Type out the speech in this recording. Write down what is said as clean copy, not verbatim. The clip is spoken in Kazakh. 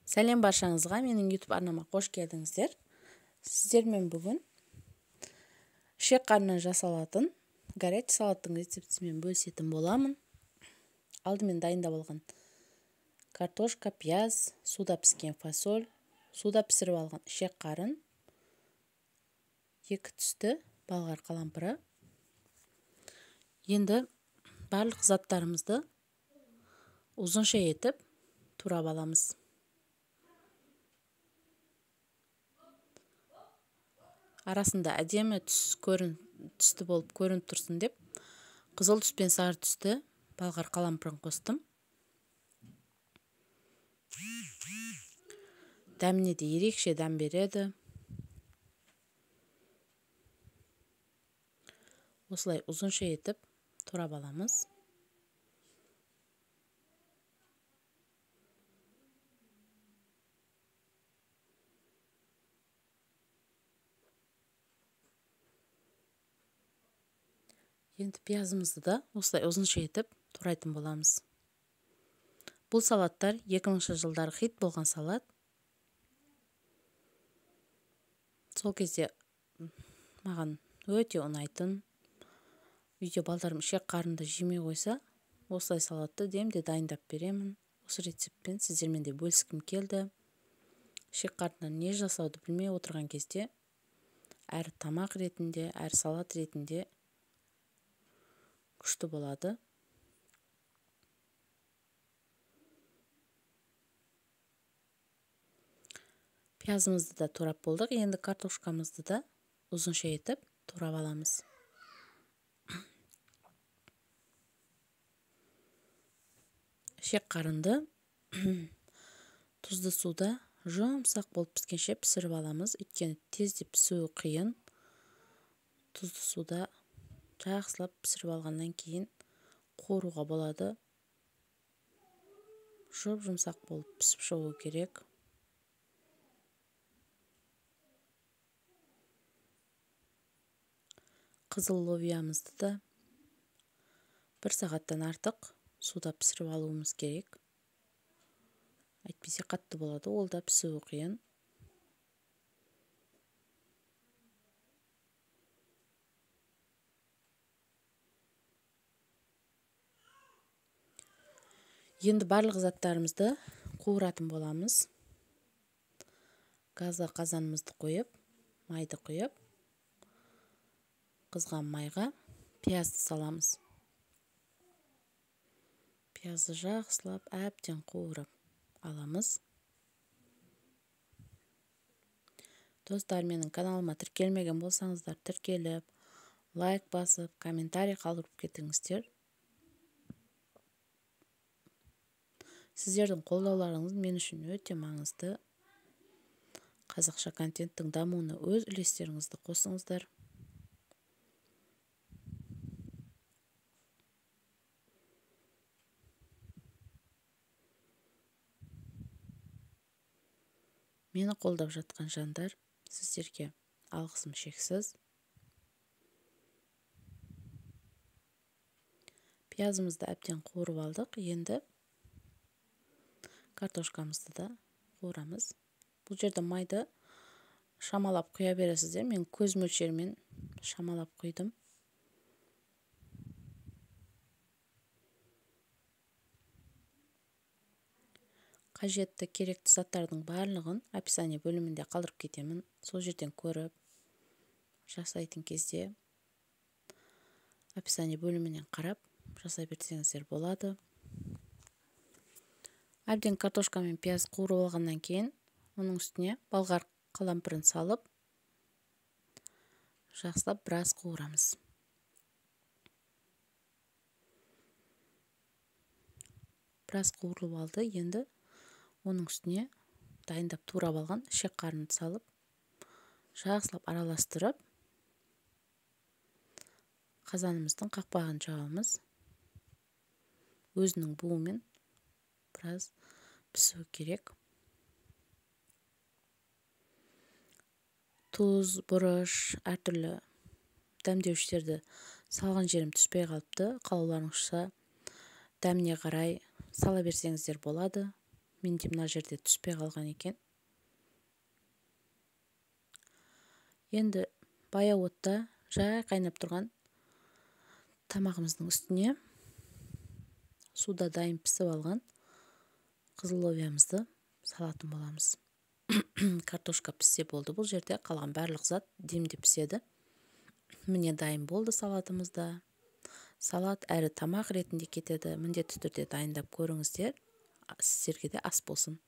Сәлем баршаңызға, менің YouTube арнама қош келдіңіздер. Сіздермен бүгін ішек қарнынан жасалатын горячий салаттың рецептісімен бөлісетін боламын. Алдымен дайындап алған картошка, пияз, суда піскен фасоль, суда пісіріп алған ішек қарын, 2 түсті балғар қалампыры. Енді барлық заттарымызды ұзынша етіп турап аламыз. Арасында әдемі түсті болып көрініп тұрсын деп қызыл түс пен сары түсті балғар қалампырын қостым. Дәміне де ерекше дәм береді. Осылай ұзынша етіп турап аламыз. Енді пиязымызды да осылай ұзынша етіп турайтын боламыз. Бұл салаттар 2000 жылдары хит болған салат. Сол кезде маған өте ұнайтын. Үйде балдарым ішек қарынды жемей қойса, осылай салатты демде дайындап беремін. Осы рецептпен сіздермен де бөліскім келді. Ішек қарыннан не жасауды білмей отырған кезде, әр тамақ ретінде, әр салат ретінде күшті болады. Пиязымызды да турап болдық. Енді картошкамызды да ұзынша етіп турап аламыз. Ішек қарынды тұзды суда жұмсақ болып піскенше пісіріп аламыз. Өйткені тезде пісуі қиын. Тұзды суда жақсылап пісіріп алғаннан кейін қуыруға болады. Жұмсақ болып пісіп шығу керек. Қызыл лобиямызды да 1 сағаттан артық суда пісіріп алуымыз керек. Әйтпесе қатты болады, ол да пісуі қиын. Енді барлық заттарымызды қуыратын боламыз. Газға қазанымызды қойып, майды құйып, қызған майға пиязды саламыз. Пиязды жақсылап әбден қуырып аламыз. Достар, менің каналыма тіркелмеген болсаңыздар, тіркеліп, лайк басып, комментарий қалдырып кетіңіздер. Сіздердің қолдауларыңыз мен үшін өте маңызды. Қазақша контенттің дамуына өз үлестеріңізді қосыңыздар. Мені қолдап жатқан жандар, сіздерге алғысым шексіз. Пиязымызды әбден қуырып алдық. Енді картошкамызды да қуырамыз. Бұл жерде майды шамалап құя бересіздер. Мен көз мөлшерімен шамалап құйдым. Қажетті керекті заттардың барлығын описание бөлімінде қалдырып кетемін. Сол жерден көріп, жасайтын кезде описание бөлімінен қарап жасай берсеңіздер болады. Әбден картошка мен пияз қуырып алғаннан кейін, оның үстіне балғар қалампырын салып, жақсылап біраз қуырамыз. Біраз қуырылып алды. Енді оның үстіне дайындап турап алған ішек қарынды салып, жақсылап араластырып, қазанымыздың қақпағын жабамыз. Өзінің буымен біраз пісу керек. Тұз, бұрыш, әртүрлі дәмдеуіштерді салған жерім түспей қалыпты. Қалауларыңызша дәміне қарай сала берсеңіздер болады. менде мына жерде түспей қалған екен. Енді баяу отта жай қайнап тұрған тамағымыздың үстіне суда дайын пісіп алған қызыловиямызды салатын боламыз. Картошка піссе болды, бұл жерде қалған барлық зат демде піседі. Міне дайын болды салатымызда. Салат әрі тамақ ретінде кетеді. Міндетті түрде дайындап көріңіздер. Сіздерге де ас болсын.